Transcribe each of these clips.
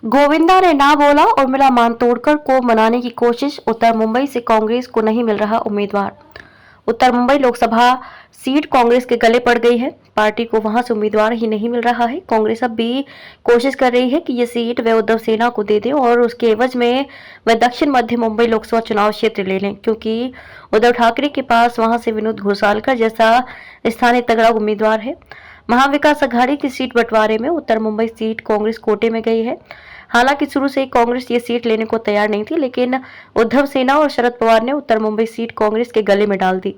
गोविंदा ने ना बोला, उर्मिला मातोंडकर को मनाने की कोशिश। उत्तर मुंबई से कांग्रेस को नहीं मिल रहा उम्मीदवार। उत्तर मुंबई लोकसभा सीट कांग्रेस के गले पड़ गई है। पार्टी को वहां से उम्मीदवार ही नहीं मिल रहा है। कांग्रेस अब भी कोशिश कर रही है कि ये सीट वे उद्धव सेना को दे दे और उसके एवज में वे दक्षिण मध्य मुंबई लोकसभा चुनाव क्षेत्र ले लें, क्योंकि उद्धव ठाकरे के पास वहां से विनोद घोसालकर जैसा स्थानीय तगड़ा उम्मीदवार है। महाविकास अघाड़ी की सीट बंटवारे में उत्तर मुंबई सीट कांग्रेस कोटे में गई है। हालांकि शुरू से ही कांग्रेस ये सीट लेने को तैयार नहीं थी, लेकिन उद्धव सेना और शरद पवार ने उत्तर मुंबई सीट कांग्रेस के गले में डाल दी।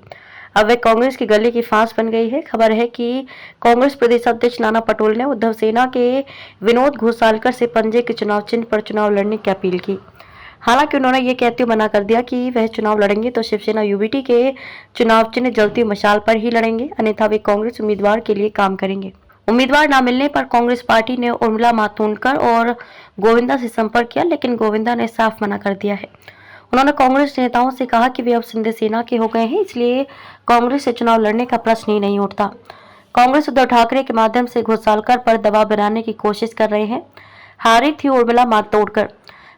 अब वे कांग्रेस के गले की फांस बन गई है। खबर है कि कांग्रेस प्रदेश अध्यक्ष नाना पटोले ने उद्धव सेना के विनोद घोसालकर से पंजे के चुनाव चिन्ह पर चुनाव लड़ने की अपील की। हालांकि उन्होंने ये कहते हुए मना कर दिया कि वह चुनाव लड़ेंगे तो शिवसेना यूबीटी के चुनाव चिन्ह जलती मशाल पर ही लड़ेंगे, अन्यथा वे कांग्रेस उम्मीदवार के लिए काम करेंगे। उम्मीदवार न मिलने पर कांग्रेस पार्टी ने उर्मिला मातोंडकर और गोविंदा से संपर्क किया, लेकिन गोविंदा ने साफ मना कर दिया है। उन्होंने कांग्रेस नेताओं से कहा कि वे अब सिंधे सेना के हो गए हैं, इसलिए कांग्रेस से चुनाव लड़ने का प्रश्न ही नहीं उठता। कांग्रेस उद्धव ठाकरे के माध्यम से घोसालकर पर दबाव बनाने की कोशिश कर रहे हैं। हारी थी उर्मिला मातोंडकर।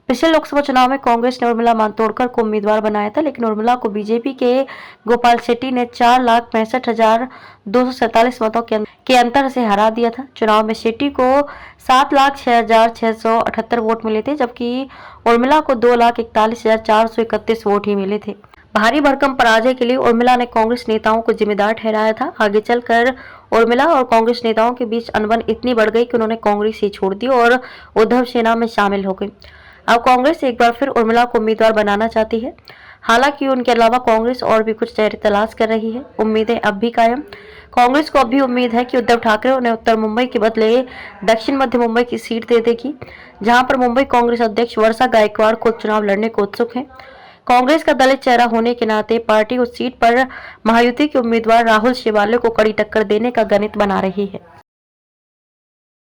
पिछले लोकसभा चुनाव में कांग्रेस ने उर्मिला मातोंडकर को उम्मीदवार बनाया था, लेकिन उर्मिला को बीजेपी के गोपाल शेट्टी ने 4,65,247 मतों के अंतर से हरा दिया था। चुनाव में शेट्टी को 7,06,678 वोट मिले थे, जबकि उर्मिला को 2,41,431 वोट ही मिले थे। भारी भरकम पराजय के लिए उर्मिला ने कांग्रेस नेताओं को जिम्मेदार ठहराया था। आगे चलकर उर्मिला और कांग्रेस नेताओं के बीच अनबन इतनी बढ़ गई कि उन्होंने कांग्रेस ही छोड़ दी और उद्धव सेना में शामिल हो गई। अब कांग्रेस एक बार फिर उर्मिला को उम्मीदवार बनाना चाहती है। हालांकि उनके अलावा कांग्रेस और भी कुछ चेहरे तलाश कर रही है। उम्मीदें अब भी कायम। कांग्रेस को अब भी उम्मीद है कि उद्धव ठाकरे उन्हें उत्तर मुंबई के बदले दक्षिण मध्य मुंबई की सीट दे देगी, जहां पर मुंबई कांग्रेस अध्यक्ष वर्षा गायकवाड़ खुद चुनाव लड़ने को उत्सुक हैं। कांग्रेस का दलित चेहरा होने के नाते पार्टी उस सीट पर महायुति के उम्मीदवार राहुल शेवाले को कड़ी टक्कर देने का गणित बना रही है।